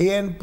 ANP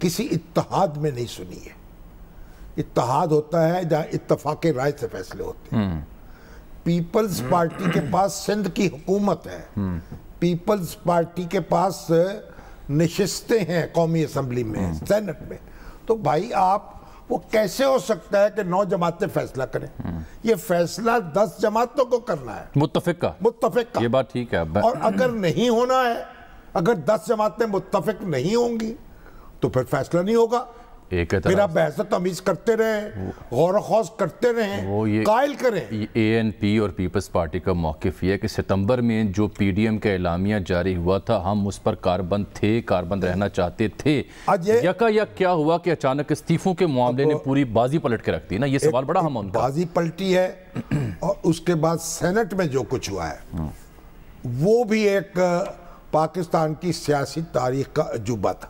کسی اتحاد میں نہیں سنی ہے. اتحاد ہوتا ہے جہاں اتفاق رائے سے فیصلے ہوتے ہیں. پیپلز پارٹی کے پاس سندھ کی حکومت ہے, پیپلز پارٹی کے پاس نشستیں ہیں قومی اسمبلی میں, سینٹ میں. تو بھائی آپ وہ کیسے ہو سکتا ہے کہ 9 جماعتیں فیصلہ کریں؟ یہ فیصلہ 10 جماعتوں کو کرنا ہے, متفق کا. یہ بات ٹھیک ہے. اور اگر نہیں ہونا ہے, اگر 10 جماعتیں متفق نہیں ہوں گی تو پھر فیصلہ نہیں ہوگا. پھر آپ بحث و تمیز کرتے رہیں, غور و خوض کرتے رہیں, قائل کریں. اے این پی اور پیپلز پارٹی کا موقف یہ ہے کہ ستمبر میں جو پی ڈی ایم کا اعلامیہ جاری ہوا تھا, ہم اس پر کاربند تھے, کاربند رہنا چاہتے تھے. یکا یک کیا ہوا کہ اچانک استعفوں کے معاملے نے پوری بازی پلٹ کے رکھ دی نا. یہ سوال بڑا ہم ان کا. بازی پلٹی ہے, اور اس کے بعد سینٹ میں جو کچھ ہوا ہے وہ بھی ایک پاکستان کی سیاسی تاریخ کا عجوبہ تھا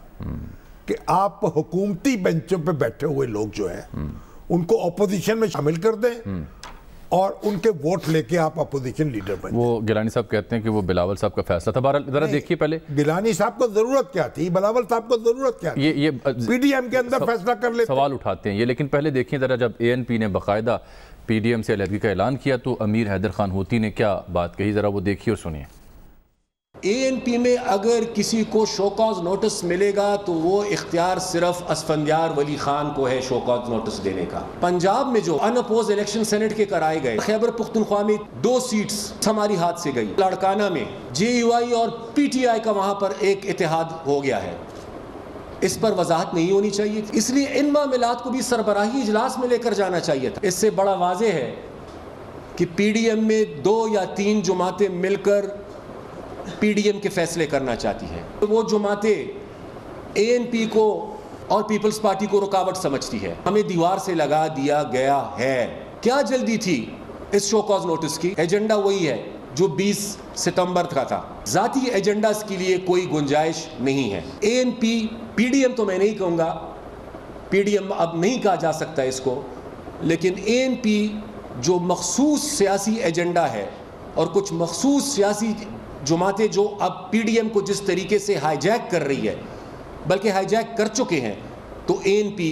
کہ آپ حکومتی بینچوں پہ بیٹھے ہوئے لوگ جو ہیں ان کو اپوزیشن میں شامل کر دیں اور ان کے ووٹ لے کے آپ اپوزیشن لیڈر بن جائیں. وہ گیلانی صاحب کہتے ہیں کہ وہ بلاول صاحب کا فیصلہ تھا. بہرحال ذرا دیکھیے پہلے گیلانی صاحب کو ضرورت کیا تھی, بلاول صاحب کو ضرورت کیا تھی, یہ پی ڈی ایم کے اندر فیصلہ کر لیتے. سوال اٹھاتے ہیں یہ, لیکن پہلے دیکھیں ذرا, جب اے این پی نے باقاعدہ پی ڈی ایم سے علیحدگی کا اعلان کیا تو امیر حیدر خان ہوتی نے کیا بات کہی, ذرا وہ دیکھیے اور سنیے. اے این پی میں اگر کسی کو شو کاز نوٹس ملے گا تو وہ اختیار صرف اسفندیار ولی خان کو ہے شو کاز نوٹس دینے کا. پنجاب میں جو ان اپوز الیکشن سینٹ کے کرائے گئے, خیبر پختونخوا میں 2 سیٹس ہماری ہاتھ سے گئی. لاڑکانہ میں جے یو آئی اور پی ٹی آئی کا وہاں پر ایک اتحاد ہو گیا ہے. اس پر وضاحت نہیں ہونی چاہیے تھی, اس لیے ان معاملات کو بھی سربراہی اجلاس میں لے کر جانا چاہیے تھا. اس سے بڑا واضح ہے کہ پی ڈی ایم میں 2 یا 3 جماعتیں مل کر پی ڈی ایم کے فیصلے کرنا چاہتی ہیں. وہ جماعتیں اے این پی کو اور پیپلز پارٹی کو رکاوٹ سمجھتی ہے. ہمیں دیوار سے لگا دیا گیا ہے. کیا جلدی تھی اس شو کاز نوٹس کی؟ ایجنڈا وہی ہے جو 20 ستمبر کا تھا. ذاتی ایجنڈاز کے لیے کوئی گنجائش نہیں ہے. A N P, P D M تو میں نہیں کہوں گا, پی ڈی ایم اب نہیں کہا جا سکتا اس کو, لیکن اے این پی جو مخصوص سیاسی ایجنڈا ہے اور کچھ مخصوص سیاسی جماعتیں جو اب پی ڈی ایم کو جس طریقے سے ہائی جیک کر رہی ہے, بلکہ ہائی جیک کر چکے ہیں, تو اے این پی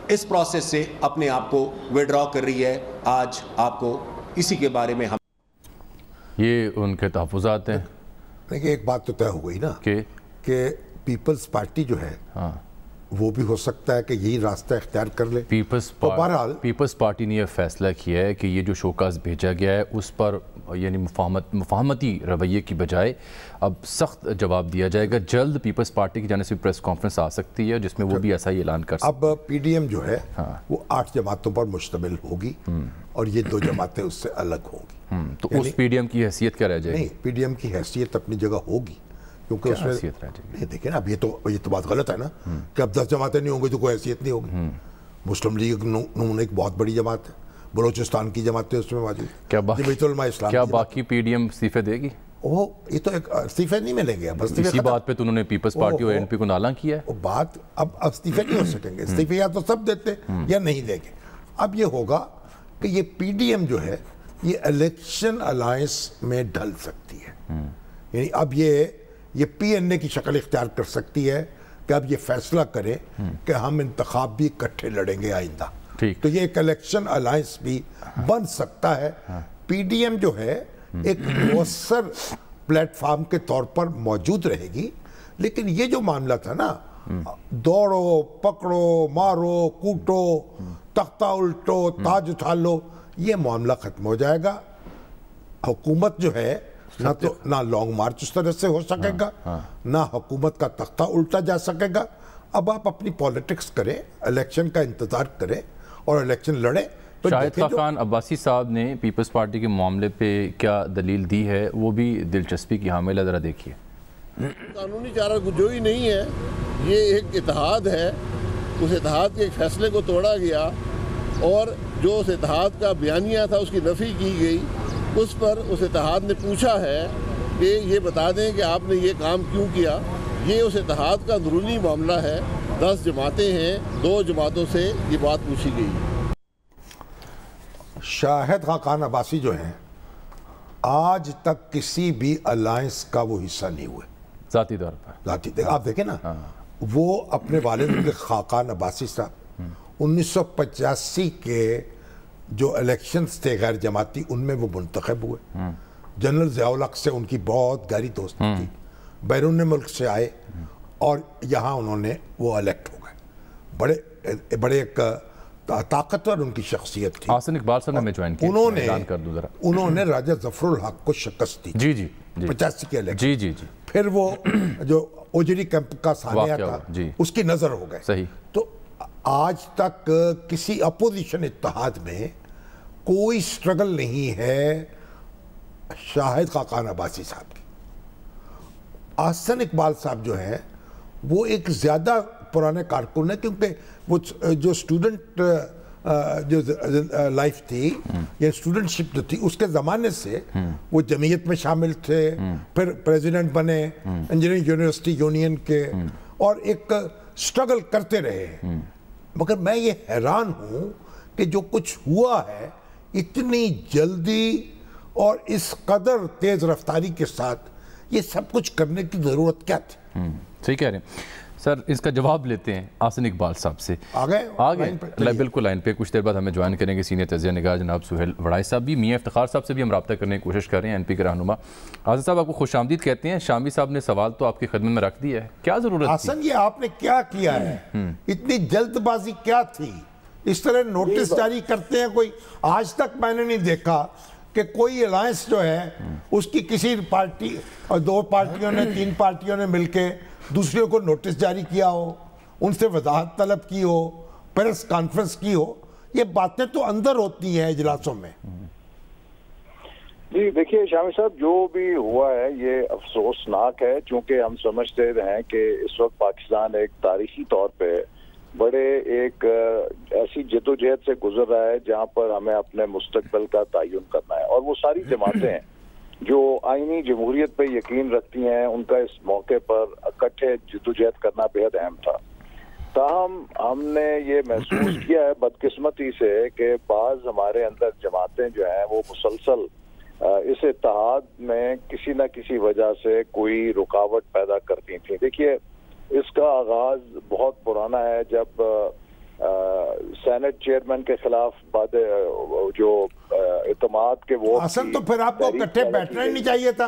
اس پروسیس سے اپنے آپ کو ویڈرا کر رہی ہے. آج آپ کو اسی کے بارے میں ہم یہ ان کے تحفظات ہیں. دیکھیں ایک بات تو طے ہو گئی نا کہ پیپلز پارٹی جو ہے وہ بھی ہو سکتا ہے کہ یہی راستہ اختیار کر لے. پیپلز پارٹی نے یہ فیصلہ کیا ہے کہ یہ جو شوکاز بھیجا گیا ہے اس پر یعنی مفاہمتی رویے کی بجائے اب سخت جواب دیا جائے گا. جلد پیپلز پارٹی کی جانب سے پریس کانفرنس آ سکتی ہے جس میں وہ بھی ایسا ہی اعلان کر سکتے. اب پی ڈی ایم جو ہے وہ 8 جماعتوں پر مشتمل ہوگی اور یہ 2 جماعتیں اس سے الگ ہوں گی. تو اس پی ڈی ایم کی حیثیت کیا رہ جائے گی؟ نہیں, پی ڈی ایم کی حیثیت اپنی جگہ ہوگی, کیونکہ اس میں دیکھیں نا, اب یہ تو بات غلط ہے نا کہ اب 10 جماعتیں نہیں ہوں گی تو کوئی حیثیت نہیں ہوگی. مسلم لیگ نون ایک بہت بڑی جماعت ہے, بلوچستان کی جماعتیں اس میں موجود. کیا باقی پی ڈی ایم استعفے دے گی؟ یہ تو ایک استعفے نہیں ملیں گے. اسی بات پہ تو انہوں نے پیپلز پارٹی اور این پی کو نالاں کیا ہے. بات اب استعفے نہیں ہو سکیں گے. استعفے یا تو سب دیتے یا نہیں دیں گے. اب یہ ہوگا کہ یہ پی ڈی ایم جو ہے یہ الیکشن الائنس میں ڈھل سکتی ہے. یعنی اب یہ پی این اے کی شکل اختیار کر سکتی ہے کہ اب یہ فیصلہ کرے کہ ہم انتخاب بھی اکٹھے لڑیں گے آئندہ. تو یہ ایک الیکشن الائنس بھی بن سکتا ہے. پی ڈی ایم جو ہے ایک مؤثر پلیٹ فارم کے طور پر موجود رہے گی, لیکن یہ جو معاملہ تھا نا, دوڑو پکڑو مارو کوٹو تختہ الٹو تاج اٹھا لو, یہ معاملہ ختم ہو جائے گا. حکومت جو ہے نہ لانگ مارچ اس طرح سے ہو سکے گا, نہ حکومت کا تختہ الٹا جا سکے گا. اب آپ اپنی پولیٹکس کریں, الیکشن کا انتظار کریں اور الیکشن لڑیں. شاہد خاقان عباسی صاحب نے پیپلز پارٹی کے معاملے پہ کیا دلیل دی ہے وہ بھی دلچسپی کی حامل ہے, ذرا دیکھیے. قانونی چارہ گزوری نہیں ہے, یہ ایک اتحاد ہے. اس اتحاد کے ایک فیصلے کو توڑا گیا اور جو اس اتحاد کا بیانیہ تھا اس کی نفی کی گئی. اس پر اس اتحاد نے پوچھا ہے کہ یہ بتا دیں کہ آپ نے یہ کام کیوں کیا. یہ اس اتحاد کا اندرونی معاملہ ہے. 10 جماعتیں ہیں, 2 جماعتوں سے یہ بات پوچھی گئی. شاہد خاقان عباسی جو ہیں آج تک کسی بھی الائنس کا وہ حصہ نہیں ہوئے ذاتی طور پر. آپ دیکھیں نا, وہ اپنے والد کے خاقان عباسی صاحب 1985 کے جو الیکشنز تھے غیر جماعتی ان میں وہ منتخب ہوئے. جنرل ضیاء الحق سے ان کی بہت گہری دوستی تھی. بیرون ملک سے آئے اور یہاں انہوں نے وہ الیکٹ ہو گئے. بڑے ایک طاقتور ان کی شخصیت تھی. حسن اقبال صاحب نے ہمیں جوائن کیا. انہوں نے راجہ ظفر الحق کو شکست دی. جی جی 85 کے الیکشن. جی جی جی. پھر وہ جو اوجری کیمپ کا سانحہ تھا اس کی نظر ہو گئے. صحیح. تو آج تک کسی اپوزیشن اتحاد میں کوئی سٹرگل نہیں ہے شاہد خاقان عباسی صاحب کی. حسن اقبال صاحب جو ہیں وہ ایک زیادہ پرانے کارکن ہیں کیونکہ وہ جو اسٹوڈنٹ جو لائف تھی یا اسٹوڈنٹ شپ جو تھی اس کے زمانے سے وہ جمعیت میں شامل تھے. پھر پریزیڈنٹ بنے انجینئرنگ یونیورسٹی یونین کے اور ایک سٹرگل کرتے رہے ہیں. مگر میں یہ حیران ہوں کہ جو کچھ ہوا ہے اتنی جلدی اور اس قدر تیز رفتاری کے ساتھ یہ سب کچھ کرنے کی ضرورت کیا تھی؟ صحیح کہہ رہے ہیں سر. اس کا جواب لیتے ہیں حسن اقبال صاحب سے. آگے بالکل لائن پہ کچھ دیر بعد ہمیں جوائن کریں گے سینئر تجزیہ نگار جناب سہیل وڑائی صاحب بھی. میاں افتخار صاحب سے بھی ہم رابطہ کرنے کی کوشش کر رہے ہیں, این پی کے رہنما. حسن صاحب آپ کو خوش آمدید کہتے ہیں. شامی صاحب نے سوال تو آپ کی خدمت میں رکھ دیا ہے, کیا ضرورت تھی؟ حسن یہ آپ نے کیا کیا ہے؟ اتنی جلد بازی کیا تھی؟ اس طرح نوٹس جاری کرتے ہیں کوئی. آج تک میں نے نہیں دیکھا کہ کوئی الائنس جو ہے اس کی کسی پارٹی اور 2 پارٹیوں نے 3 پارٹیوں نے مل کے دوسروں کو نوٹس جاری کیا ہو, ان سے وضاحت طلب کی ہو, پریس کانفرنس کی ہو. یہ باتیں تو اندر ہوتی ہیں اجلاسوں میں. جی دیکھیے شامی صاحب, جو بھی ہوا ہے یہ افسوسناک ہے, چونکہ ہم سمجھتے ہیں کہ اس وقت پاکستان ایک تاریخی طور پہ بڑے ایک ایسی جدوجہد سے گزر رہا ہے جہاں پر ہمیں اپنے مستقبل کا تعین کرنا ہے. اور وہ ساری جماعتیں ہیں جو آئینی جمہوریت پہ یقین رکھتی ہیں, ان کا اس موقع پر اکٹھے جدوجہد کرنا بہت اہم تھا. تاہم ہم نے یہ محسوس کیا ہے بدقسمتی سے کہ بعض ہمارے اندر جماعتیں جو ہیں وہ مسلسل اس اتحاد میں کسی نہ کسی وجہ سے کوئی رکاوٹ پیدا کرتی تھیں. دیکھیے اس کا آغاز بہت پرانا ہے, جب سینٹ چیئرمین کے خلاف بعد جو اعتماد کے ووٹ. اصل تو پھر آپ کو اکٹھے بیٹھنا ہی نہیں چاہیے تھا,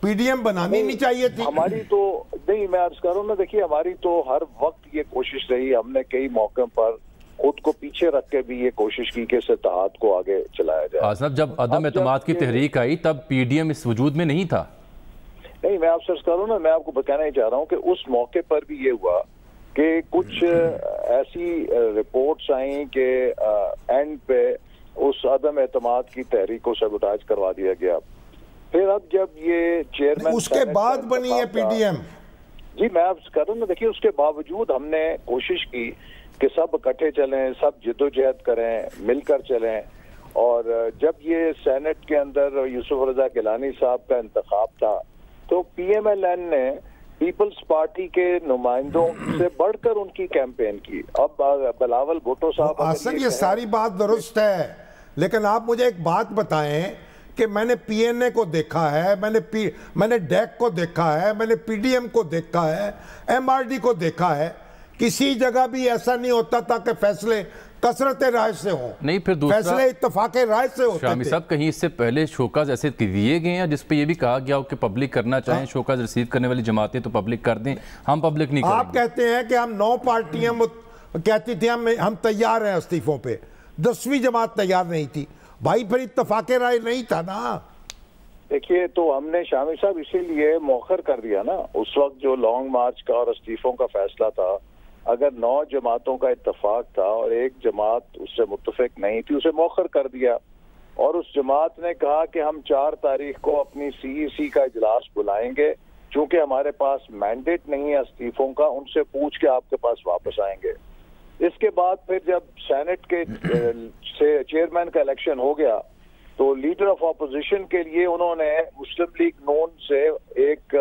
پی ڈی ایم بنانی نہیں چاہیے تھی. ہماری تو نہیں, میں عرض کروں نا, دیکھیے ہماری تو ہر وقت یہ کوشش رہی. ہم نے کئی موقع پر خود کو پیچھے رکھ کے بھی یہ کوشش کی کہ اس اتحاد کو آگے چلایا جائے. آصف, جب عدم اعتماد کی تحریک آئی تب پی ڈی ایم اس وجود میں نہیں تھا. نہیں, میں آپ سے عرض کروں نا, میں آپ کو کہنا ہی چاہ رہا ہوں کہ اس موقع پر بھی یہ ہوا کہ کچھ ایسی رپورٹس آئیں کہ اینڈ پہ اس عدم اعتماد کی تحریک کو سیبوٹاج کروا دیا گیا. پھر اب جب یہ چیئرمین اس کے بعد بنی ہے پی ڈی ایم. جی میں آپ سے کہہ رہا ہوں نا, دیکھیے اس کے باوجود ہم نے کوشش کی کہ سب اکٹھے چلیں, سب جدوجہد کریں, مل کر چلیں. اور جب یہ سینٹ کے اندر یوسف رضا گیلانی صاحب کا انتخاب تھا تو پی ایم ایل این نے پیپلز پارٹی کے نمائندوں سے بڑھ کر ان کی کیمپین کی. اب بلاول بھٹو صاحب, حسن یہ ساری بات درست ہے, لیکن آپ مجھے ایک بات بتائیں کہ میں نے پی این اے کو دیکھا ہے, میں نے ڈیک کو دیکھا ہے, میں نے پی ڈی ایم کو دیکھا ہے, ایم آر ڈی کو دیکھا ہے, کسی جگہ بھی ایسا نہیں ہوتا تھا کہ فیصلے کثرت رائے سے ہوں. نہیں, پھر دوسرا فیصلے اتفاق رائے سے ہوتے تھے. شامی صاحب کہیں اس سے پہلے شوکاز ایسے دیے گئے ہیں جس پہ یہ بھی کہا گیا ہو کہ پبلک کرنا چاہیں, شوکاز ریسیو کرنے والی جماعتیں تو پبلک کر دیں, ہم پبلک نہیں کریں گے. آپ کہتے ہیں کہ ہم 9 پارٹیاں کہتی تھی ہم تیار ہیں استعفوں پہ, 10ویں جماعت تیار نہیں تھی. بھائی پھر اتفاق رائے نہیں تھا نا. دیکھیے تو ہم نے شامی صاحب اسی لیے مؤخر کر دیا نا. اس وقت جو لانگ مارچ کا اور استعفوں کا فیصلہ تھا, اگر 9 جماعتوں کا اتفاق تھا اور ایک جماعت اس سے متفق نہیں تھی, اسے مؤخر کر دیا. اور اس جماعت نے کہا کہ ہم 4 تاریخ کو اپنی سی ای سی کا اجلاس بلائیں گے, چونکہ ہمارے پاس مینڈیٹ نہیں ہے استعفوں کا, ان سے پوچھ کے آپ کے پاس واپس آئیں گے. اس کے بعد پھر جب سینٹ کے چیئرمین کا الیکشن ہو گیا تو لیڈر آف اپوزیشن کے لیے انہوں نے مسلم لیگ نون سے ایک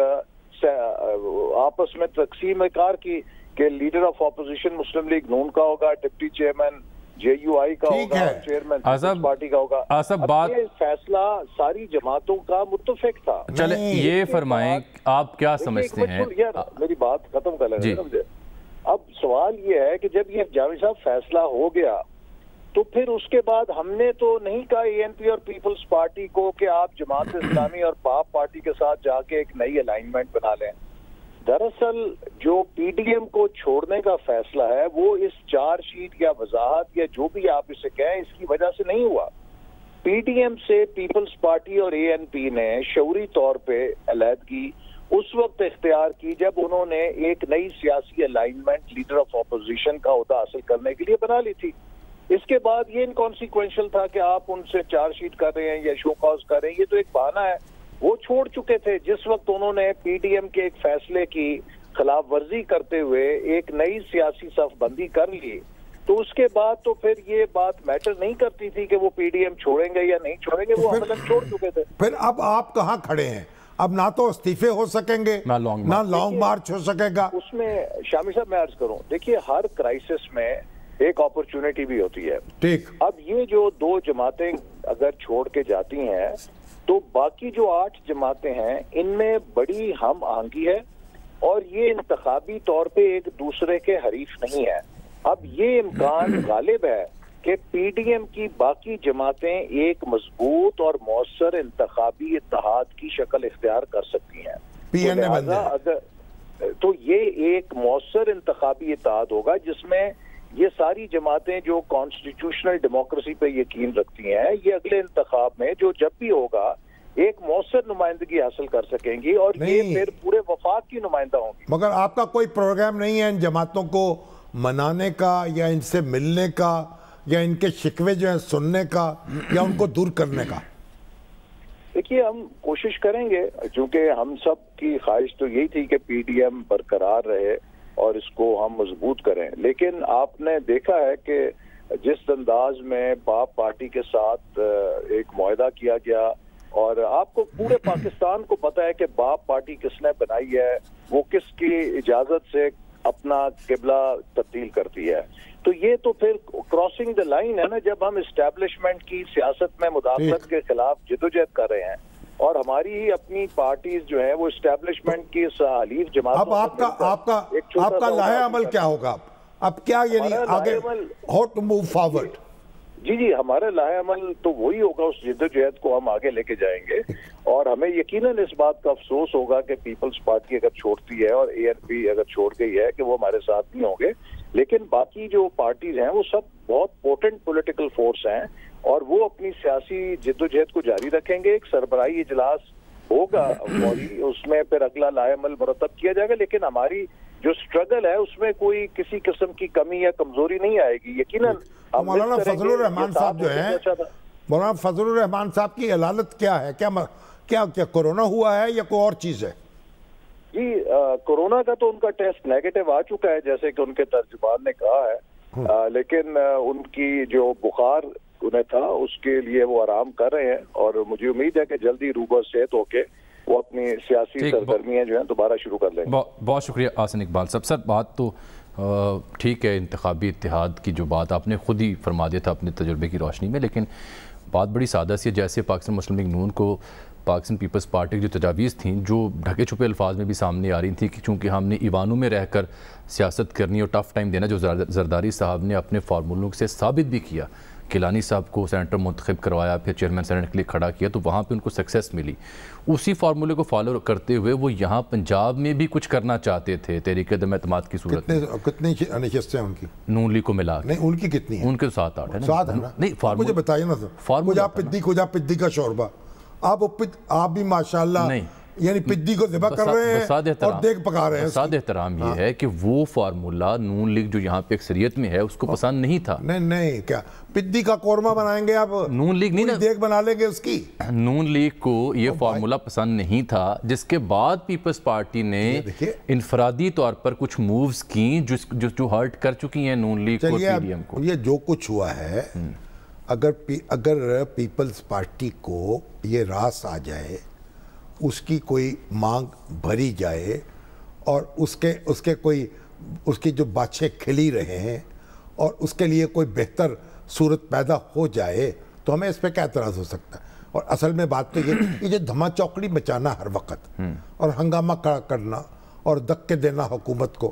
آپس میں تقسیم کار کی کہ leader of opposition Muslim League نون کا ہوگا, deputy chairman J U I کا ہوگا, چیئرمین پیپلز پارٹی کا ہوگا. اب یہ فیصلہ ساری جماعتوں کا متفق تھا. چلیں یہ فرمائیں آپ کیا سمجھتے ہیں, میری بات ختم کر لیں. سوال یہ ہے کہ جب یہ جاوید صاحب فیصلہ ہو گیا تو پھر اس کے بعد ہم نے تو نہیں کہا اے این پی اور پیپلز پارٹی کو کہ آپ جماعت اسلامی اور پاپ پارٹی کے ساتھ جا کے ایک نئی الائنمنٹ بنا لیں. دراصل جو پی ڈی ایم کو چھوڑنے کا فیصلہ ہے وہ اس چارج شیٹ یا وضاحت یا جو بھی آپ اسے کہیں اس کی وجہ سے نہیں ہوا. پی ڈی ایم سے پیپلز پارٹی اور اے این پی نے شعوری طور پہ علیحدگی اس وقت اختیار کی جب انہوں نے ایک نئی سیاسی الائنمنٹ لیڈر آف اپوزیشن کا عہدہ حاصل کرنے کے لیے بنا لی تھی. اس کے بعد یہ انکانسیکوینشل تھا کہ آپ ان سے چارج شیٹ کر رہے ہیں یا شو کاز کر رہے ہیں, یہ تو ایک بہانہ ہے. وہ چھوڑ چکے تھے جس وقت انہوں نے پی ڈی ایم کے ایک فیصلے کی خلاف ورزی کرتے ہوئے ایک نئی سیاسی صف بندی کر لی. تو اس کے بعد تو پھر یہ بات میٹر نہیں کرتی تھی کہ وہ پی ڈی ایم چھوڑیں گے یا نہیں چھوڑیں گے, وہ عملاً چھوڑ چکے تھے. پھر اب آپ کہاں کھڑے ہیں؟ اب نہ تو استعفے ہو سکیں گے نہ لانگ مارچ ہو سکے گا. اس میں شامی صاحب میں عرض کروں, دیکھیے ہر کرائسس میں ایک اپرچونٹی بھی ہوتی ہے. ٹھیک. اب یہ جو 2 جماعتیں اگر چھوڑ کے جاتی ہیں تو باقی جو 8 جماعتیں ہیں ان میں بڑی ہم آہنگی ہے اور یہ انتخابی طور پہ ایک دوسرے کے حریف نہیں ہے. اب یہ امکان غالب ہے کہ پی ڈی ایم کی باقی جماعتیں ایک مضبوط اور مؤثر انتخابی اتحاد کی شکل اختیار کر سکتی ہیں. پی این اے بن جائے تو یہ ایک مؤثر انتخابی اتحاد ہوگا جس میں یہ ساری جماعتیں جو کانسٹیٹیوشنل ڈیموکریسی پہ یقین رکھتی ہیں یہ اگلے انتخاب میں جو جب بھی ہوگا ایک مؤثر نمائندگی حاصل کر سکیں گی اور یہ پھر پورے وفاق کی نمائندہ ہوں گی. مگر آپ کا کوئی پروگرام نہیں ہے ان جماعتوں کو منانے کا یا ان سے ملنے کا یا ان کے شکوے جو ہیں سننے کا یا ان کو دور کرنے کا؟ دیکھیے ہم کوشش کریں گے, چونکہ ہم سب کی خواہش تو یہی تھی کہ پی ڈی ایم برقرار رہے اور اس کو ہم مضبوط کریں, لیکن آپ نے دیکھا ہے کہ جس انداز میں باپ پارٹی کے ساتھ ایک معاہدہ کیا گیا اور آپ کو پورے پاکستان کو پتا ہے کہ باپ پارٹی کس نے بنائی ہے, وہ کس کی اجازت سے اپنا قبلہ تبدیل کرتی ہے. تو یہ تو پھر کراسنگ دا لائن ہے نا, جب ہم اسٹیبلشمنٹ کی سیاست میں مداخلت کے خلاف جدوجہد کر رہے ہیں اور ہماری ہی اپنی پارٹیز جو ہیں وہ اسٹیبلشمنٹ کی حلیف جماعت. اب آپ کا لاہے عمل کیا ہوگا؟ اب کیا یعنی آگے ہاؤ ٹو موو فارورڈ؟ جی ہمارا لاہے عمل تو وہی ہوگا, اس جدوجہد کو ہم آگے لے کے جائیں گے اور ہمیں یقیناً اس بات کا افسوس ہوگا کہ پیپلز پارٹی اگر چھوڑتی ہے اور اے این پی اگر چھوڑ گئی ہے کہ وہ ہمارے ساتھ نہیں ہوں گے, لیکن باقی جو پارٹیز ہیں وہ سب بہت پوٹنٹ پولیٹیکل فورس ہیں اور وہ اپنی سیاسی جدوجہد کو جاری رکھیں گے. ایک سربراہی اجلاس ہوگا فوری, اس میں پھر اگلا لاہے عمل مرتب کیا جائے گا, لیکن ہماری جو سٹرگل ہے اس میں کوئی کسی قسم کی کمی یا کمزوری نہیں آئے گی. یقیناً مولانا فضل الرحمان صاحب جو ہیں, مولانا فضل الرحمان صاحب کی علالت کیا ہے؟ کیا کورونا ہوا ہے یا کوئی اور چیز ہے؟ جی کورونا کا تو ان کا ٹیسٹ نیگیٹو آ چکا ہے جیسے کہ ان کے ترجمان نے کہا ہے, لیکن ان کی جو بخار انہیں تھا اس کے لیے وہ آرام کر رہے ہیں اور مجھے امید ہے کہ جلدی روبہ صحت ہو کے وہ اپنی سیاسی سرگرمیاں جو ہیں دوبارہ شروع کر لیں گے. بہت شکریہ آسن اقبال صاحب. سر بات تو ٹھیک ہے, انتخابی اتحاد کی جو بات آپ نے خود ہی فرما دیا تھا اپنے تجربے کی روشنی میں, لیکن بات بڑی سادہ سی ہے. جیسے پاکستان مسلم لیگ نون کو پاکستان پیپلز پارٹی کی جو تجاویز تھیں جو ڈھکے چھپے الفاظ میں بھی سامنے آ رہی تھیں کہ چونکہ ہم نے ایوانوں میں رہ کر سیاست کرنی اور ٹف ٹائم دینا, جو زرداری صاحب نے اپنے فارمولوں سے ثابت بھی کیا. کیلانی صاحب کو سینیٹر منتخب کروایا, پھر چیئرمین سینیٹ کے لیے کھڑا کیا, تو وہاں پہ ان کو سکسیس ملی. اسی فارمولے کو فالو کرتے ہوئے وہ یہاں پنجاب میں بھی کچھ کرنا چاہتے تھے تحریک عدم اعتماد کی صورت میں. کتنی نشستیں ان کی نون لیگ کو ملا؟ نہیں ان کی کتنی ہیں؟ ان کے 7-8 ہیں. 7 ہیں نا؟ نہیں مجھے بتائیے نا سر, کجا پدی کا شوربہ, آپ بھی ماشاءاللہ یعنی پدی کو ذبح کر رہے ہیں اور دیکھ پکا رہے ہیں. بساد احترام یہ ہے کہ وہ فارمولہ نون لیگ جو یہاں پہ اکثریت میں ہے اس کو پسند نہیں تھا. نہیں کیا پدی کا قورمہ بنائیں گے آپ؟ نون لیگ نہیں, دیکھ بنا لیں گے اس کی. نون لیگ کو یہ فارمولہ پسند نہیں تھا, جس کے بعد پیپلز پارٹی نے انفرادی طور پر کچھ مووز کی جو ہرٹ کر چکی ہیں نون لیگ کو, پی ڈی ایم کو. یہ جو کچھ ہوا ہے, اگر پیپلز پارٹی کو یہ راس آ جائے, اس کی کوئی مانگ بھری جائے اور اس کی جو بادشاہ کھلی رہے ہیں اور اس کے لیے کوئی بہتر صورت پیدا ہو جائے تو ہمیں اس پہ کیا اعتراض ہو سکتا ہے. اور اصل میں بات تو یہ جو دھما چوکڑی مچانا ہر وقت اور ہنگامہ کھڑا کرنا اور دھکے دینا حکومت کو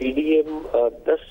PDM 10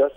10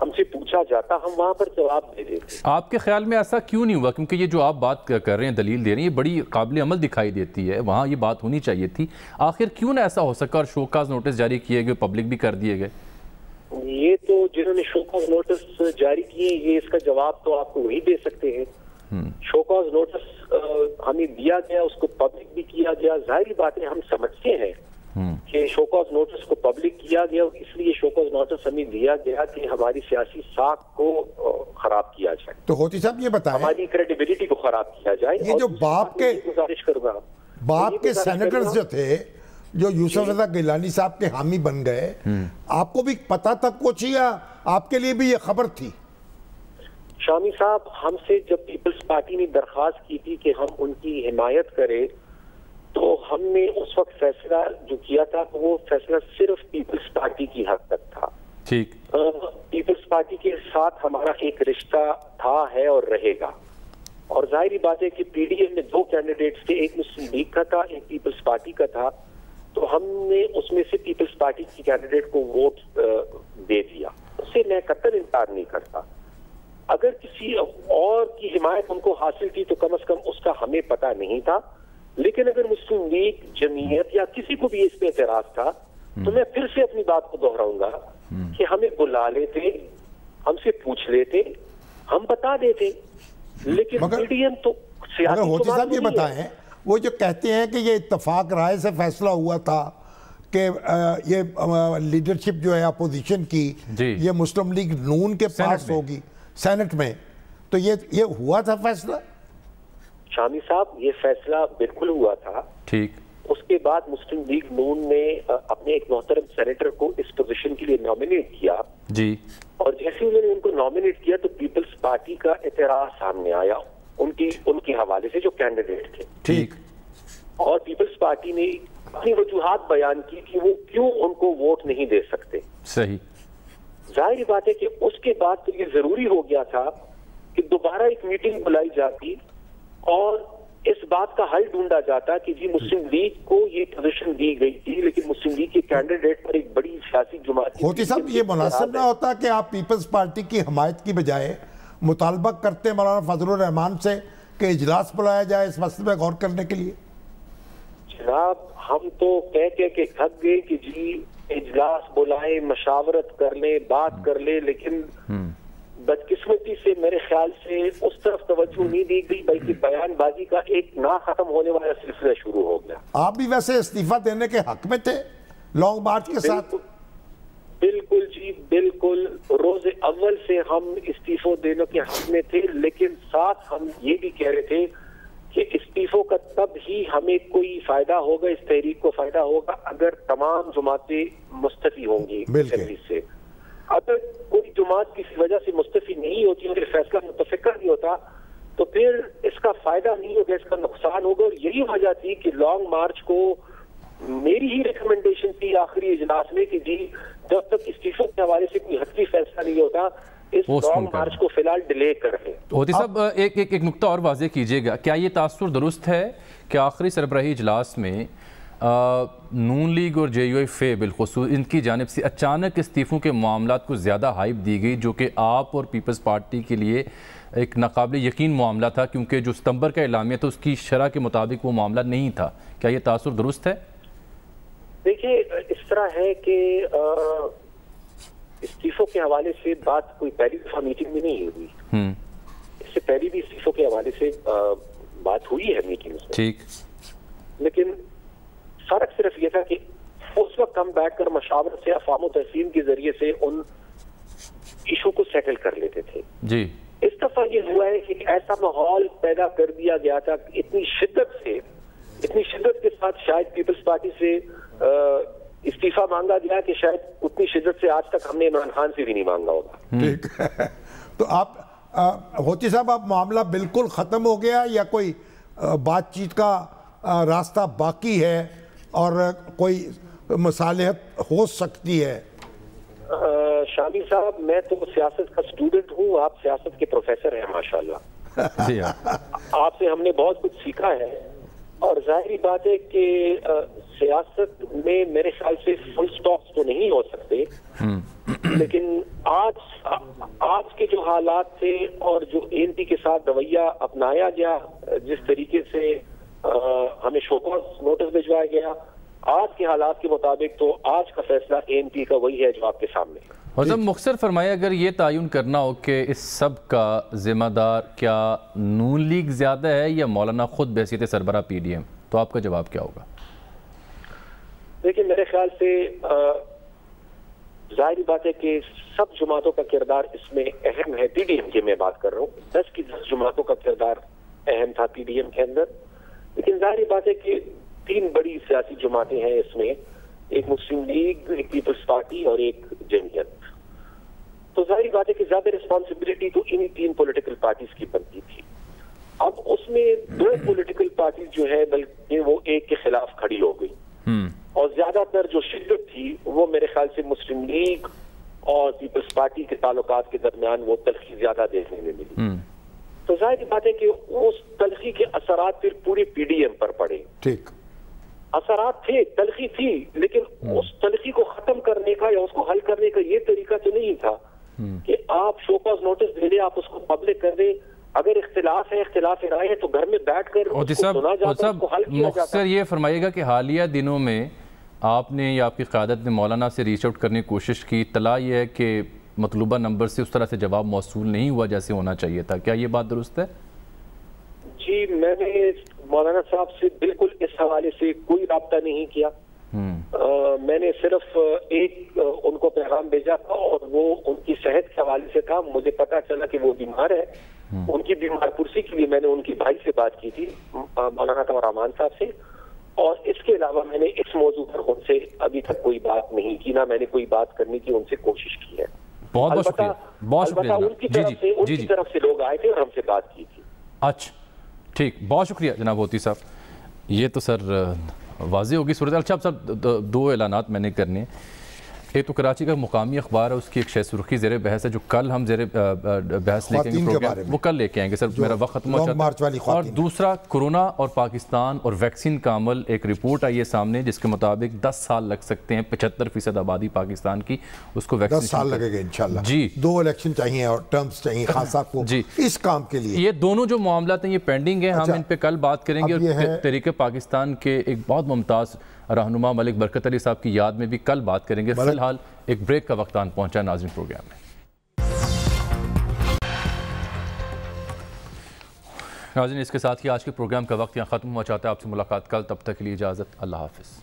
ہم سے پوچھا جاتا ہم وہاں پر جواب دے دیتے. آپ کے خیال میں ایسا کیوں نہیں ہوا؟ کیونکہ یہ جو آپ بات کر رہے ہیں، دلیل دے رہے ہیں، یہ بڑی قابل عمل دکھائی دیتی ہے، وہاں یہ بات ہونی چاہیے تھی. آخر کیوں نہ ایسا ہو سکا اور شوکاز نوٹس جاری کیے گئے، پبلک بھی کر دیے گئے؟ یہ تو جنہوں نے شوکاز نوٹس جاری کیے یہ اس کا جواب تو آپ کو وہی دے سکتے ہیں. شوکاز نوٹس ہمیں دیا گیا، اس کو پبلک بھی کیا گیا. ظاہری بات ہے ہم سمجھتے ہیں کہ شوکاز نوٹس کو پبلک کیا گیا، اس لیے شوکاز نوٹس ہمیں دیا گیا کہ ہماری سیاسی ساکھ کو خراب کیا جائے. تو ہوتی صاحب یہ بتائیں، ہماری کریڈیبلٹی کو خراب کیا جائے. یہ جو گزارش کروں گا، باپ کے سینیٹرز جو تھے، جو یوسف رضا گیلانی صاحب کے حامی بن گئے، آپ کو بھی پتا تھا کچھ یا آپ کے لیے بھی یہ خبر تھی؟ شامی صاحب، ہم سے جب پیپلز پارٹی نے درخواست کی تھی کہ ہم ان کی حمایت کریں تو ہم نے اس وقت فیصلہ جو کیا تھا تو وہ فیصلہ صرف پیپلز پارٹی کی حد تک تھا. ٹھیک. پیپلز پارٹی کے ساتھ ہمارا ایک رشتہ تھا، ہے اور رہے گا. اور ظاہری بات ہے کہ پی ڈی ایم میں 2 کینڈیڈیٹس تھے، ایک مسلم لیگ کا تھا، ایک پیپلز پارٹی کا تھا. تو ہم نے اس میں سے پیپلز پارٹی کی کینڈیڈیٹ کو ووٹ دے دیا. اس سے میں قطعاً انکار نہیں کرتا. اگر کسی اور کی حمایت ان کو حاصل تھی تو کم از کم اس کا ہمیں پتہ نہیں تھا. لیکن اگر مسلم لیگ، جمعیت یا کسی کو بھی اس پہ اعتراض تھا تو میں پھر سے اپنی بات کو دہراؤں گا کہ ہمیں بلا لیتے، ہم سے پوچھ لیتے، ہم بتا دیتے. لیکن پی ڈی ایم تو مگر ہوتی صاحب یہ بتائیں، وہ جو کہتے ہیں کہ یہ اتفاق رائے سے فیصلہ ہوا تھا کہ یہ لیڈرشپ جو ہے اپوزیشن کی یہ مسلم لیگ نون کے پاس ہوگی سینٹ میں، تو یہ ہوا تھا فیصلہ؟ شامی صاحب، یہ فیصلہ بالکل ہوا تھا. ٹھیک. اس کے بعد مسلم لیگ نون نے اپنے ایک محترم سینیٹر کو اس پوزیشن کے لیے نامینیٹ کیا. جی. اور جیسے انہوں نے ان کو نامینیٹ کیا تو پیپلز پارٹی کا اعتراض سامنے آیا ان کے حوالے سے جو کینڈیڈیٹ تھے. ٹھیک. اور پیپلز پارٹی نے اپنی وجوہات بیان کی کہ وہ کیوں ان کو ووٹ نہیں دے سکتے. صحیح. ظاہری بات ہے کہ اس کے بعد تو یہ ضروری ہو گیا تھا کہ دوبارہ ایک میٹنگ بلائی جاتی اور اس بات کا حل ڈھونڈا جاتا کہ جی مسلم لیگ کو یہ پوزیشن دی گئی تھی لیکن مسلم لیگ کے کینڈیڈیٹ پر ایک بڑی سیاسی جماعت. ہوتی صاحب یہ مناسب نہ ہوتا کہ آپ پیپلز پارٹی کی حمایت کی بجائے مطالبہ کرتے مولانا فضل الرحمان سے کہ اجلاس بلایا جائے اس مسئلے پہ غور کرنے کے لیے؟ جناب، ہم تو کہہ کے تھک گئے کہ جی اجلاس بلائیں، مشاورت کر لیں، بات کر لیں، لیکن بدقسمتی سے میرے خیال سے اس طرف توجہ نہیں دی گئی بلکہ بیان بازی کا ایک نہ ختم ہونے والا سلسلہ شروع ہو گیا. آپ بھی ویسے استعفیٰ دینے کے حق میں تھے لانگ مارچ کے ساتھ؟ بالکل جی، بالکل. روز اول سے ہم استعفوں دینے کے حق میں تھے، لیکن ساتھ ہم یہ بھی کہہ رہے تھے کہ استعفوں کا تب ہی ہمیں کوئی فائدہ ہوگا، اس تحریک کو فائدہ ہوگا اگر تمام جماعتیں مستعفی ہوں گی سے. اگر کوئی جماعت کسی وجہ سے مستعفی نہیں ہوتی، اگر فیصلہ متفقہ نہیں ہوتا تو پھر اس کا فائدہ نہیں ہوگا، اس کا نقصان ہوگا. اور یہی وجہ تھی کہ لانگ مارچ کو میری ہی ریکمنڈیشن تھی آخری اجلاس میں کہ جی جب تک استعفوں کے حوالے سے کوئی حتمی فیصلہ نہیں ہوتا اس لانگ مارچ کو فی الحال ڈیلے کر رہے ہیں. ہوتی صاحب ایک نقطہ اور واضح کیجیے گا، کیا یہ تاثر درست ہے کہ آخری سربراہی اجلاس میں نون لیگ اور جے یو ایف بالخصوص ان کی جانب سے اچانک استعفوں کے معاملات کو زیادہ ہائپ دی گئی، جو کہ آپ اور پیپلز پارٹی کے لیے ایک ناقابل یقین معاملہ تھا کیونکہ جو ستمبر کا اعلامیہ تھا اس کی شرح کے مطابق وہ معاملہ نہیں تھا؟ کیا یہ تاثر درست ہے؟ دیکھیے، اس طرح ہے کہ استعفوں کے حوالے سے بات کوئی پہلی دفعہ میٹنگ میں نہیں ہوئی. اس سے پہلی بھی استعفوں کے حوالے سے بات ہوئی ہے میٹنگز میں. ٹھیک. لیکن فرق صرف یہ تھا کہ اس وقت ہم بیٹھ کر مشاورت سے افہام و تفہیم کے ذریعے سے ان ایشو کو سیٹل کر لیتے تھے. جی. اس دفعہ یہ ہوا ہے کہ ایسا ماحول پیدا کر دیا گیا تھا اتنی شدت کے ساتھ شاید پیپلز پارٹی سے استعفیٰ مانگا گیا کہ شاید اتنی شدت سے آج تک ہم نے عمران خان سے بھی نہیں مانگا ہوگا. ٹھیک ہے. تو آپ ہوتی صاحب آپ معاملہ بالکل ختم ہو گیا یا کوئی بات چیت کا راستہ باقی ہے اور کوئی مصالحت ہو سکتی ہے؟ شامی صاحب، میں تو سیاست کا اسٹوڈنٹ ہوں، آپ سیاست کے پروفیسر ہیں ماشاءاللہ. آپ سے ہم نے بہت کچھ سیکھا ہے. اور ظاہری بات ہے کہ سیاست میں میرے خیال سے فل سٹاپس تو نہیں ہو سکتے، لیکن آج کے جو حالات تھے اور جو ANP کے ساتھ رویہ اپنایا گیا، جس طریقے سے ہمیں شو کاز نوٹس بھجوایا گیا، آج کے حالات کے مطابق تو آج کا فیصلہ ANP کا وہی ہے جو آپ کے سامنے ہے۔ حضرت مختصر فرمائے، اگر یہ تعین کرنا ہو کہ اس سب کا ذمہ دار کیا نون لیگ زیادہ ہے یا مولانا خود بحیثیت سربراہ PDM، تو آپ کا جواب کیا ہوگا؟ دیکھیں میرے خیال سے ظاہری بات ہے کہ سب جماعتوں کا کردار اس میں اہم ہے۔ PDM کی میں بات کر رہا ہوں، 10 کی 10 جماعتوں کا کردار اہم تھا PDM کے اندر، لیکن ظاہری بات ہے کہ 3 بڑی سیاسی جماعتیں ہیں اس میں، ایک مسلم لیگ، ایک پیپلز پارٹی اور ایک جمعیت۔ تو ظاہری بات ہے کہ زیادہ رسپانسبلٹی تو انہی 3 پولیٹیکل پارٹیز کی بنتی تھی۔ اب اس میں 2 پولیٹیکل پارٹیز جو ہے بلکہ وہ ایک کے خلاف کھڑی ہو گئی، اور زیادہ تر جو شدت تھی وہ میرے خیال سے مسلم لیگ اور پیپلز پارٹی کے تعلقات کے درمیان وہ تلخی زیادہ دیکھنے میں ملی۔ تو ظاہری بات ہے کہ اس تلخی کے اثرات پھر پورے PDM پر پڑے۔ ٹھیک، اثرات تھے، تلخی تھی، لیکن اس تلخی کو ختم کرنے کا یا اس کو حل کرنے کا یہ طریقہ تو نہیں تھا کہ آپ شو کاز نوٹس دے دیں، آپ اس کو پبلک کر دیں۔ اگر اختلاف ہے، اختلاف رائے ہے، تو گھر میں بیٹھ کر اس کو سنا جاتا، اس کو حل کیا جاتا۔ مختصر یہ فرمائیے گا کہ حالیہ دنوں میں آپ نے یا آپ کی قیادت نے مولانا سے ریچ آؤٹ کرنے کی کوشش کی، اطلاع یہ ہے کہ مطلوبہ نمبر سے اس طرح سے جواب موصول نہیں ہوا جیسے ہونا چاہیے تھا، کیا یہ بات درست ہے؟ جی، میں نے مولانا صاحب سے بالکل اس حوالے سے کوئی رابطہ نہیں کیا۔ میں نے صرف ایک ان کو پیغام بھیجا تھا اور وہ ان کی صحت کے حوالے سے تھا۔ مجھے پتا چلا کہ وہ بیمار ہے، ان کی بیمار پرسی کے لیے میں نے ان کی بھائی سے بات کی تھی، مولانا طاہر رحمان صاحب سے، اور اس کے علاوہ میں نے اس موضوع پر ان سے ابھی تک کوئی بات نہیں کی، نہ میں نے کوئی بات کرنے کی ان سے کوشش کی ہے۔ بہت بہت شکریہ، بہت شکریہ ان کی طرف سے لوگ آئے تھے اور ہم سے بات کی تھی۔ اچھا ٹھیک، بہت شکریہ جناب ہوتی صاحب۔ یہ تو سر واضح ہوگی صورتحال۔ اچھا، اب سر 2 اعلانات میں نے کرنے ہیں۔ ایک تو کراچی کا مقامی اخبار ہے، اس کی ایک شہ سرخی زیر بحث ہے جو کل ہم زیر بحث لے کے آئیں گے پروگرام، وہ کل لے کے آئیں گے سر، میرا وقت ختم ہو چاہتا ہے۔ اور دوسرا کورونا اور پاکستان اور ویکسین کا عمل، ایک رپورٹ آئی ہے سامنے جس کے مطابق 10 سال لگ سکتے ہیں 75% آبادی پاکستان کی اس کو ویکسین 10 سال لگے گا انشاءاللہ۔ جی، 2 الیکشن چاہیے اور ٹرمز چاہیے خان صاحب کو اس کام کے لیے۔ یہ دونوں جو معاملات ہیں یہ پینڈنگ ہیں، ہم ان پہ کل بات کریں گے، اور تحریک پاکستان کے ایک بہت ممتاز رہنما ملک برکت علی صاحب کی یاد میں بھی کل بات کریں گے۔ فی الحال ایک بریک کا وقت آن پہنچا ناظرین پروگرام میں۔ ناظرین، اس کے ساتھ ہی آج کے پروگرام کا وقت یہاں ختم ہوا چاہتا ہے۔ آپ سے ملاقات کل، تب تک کے لیے اجازت، اللہ حافظ۔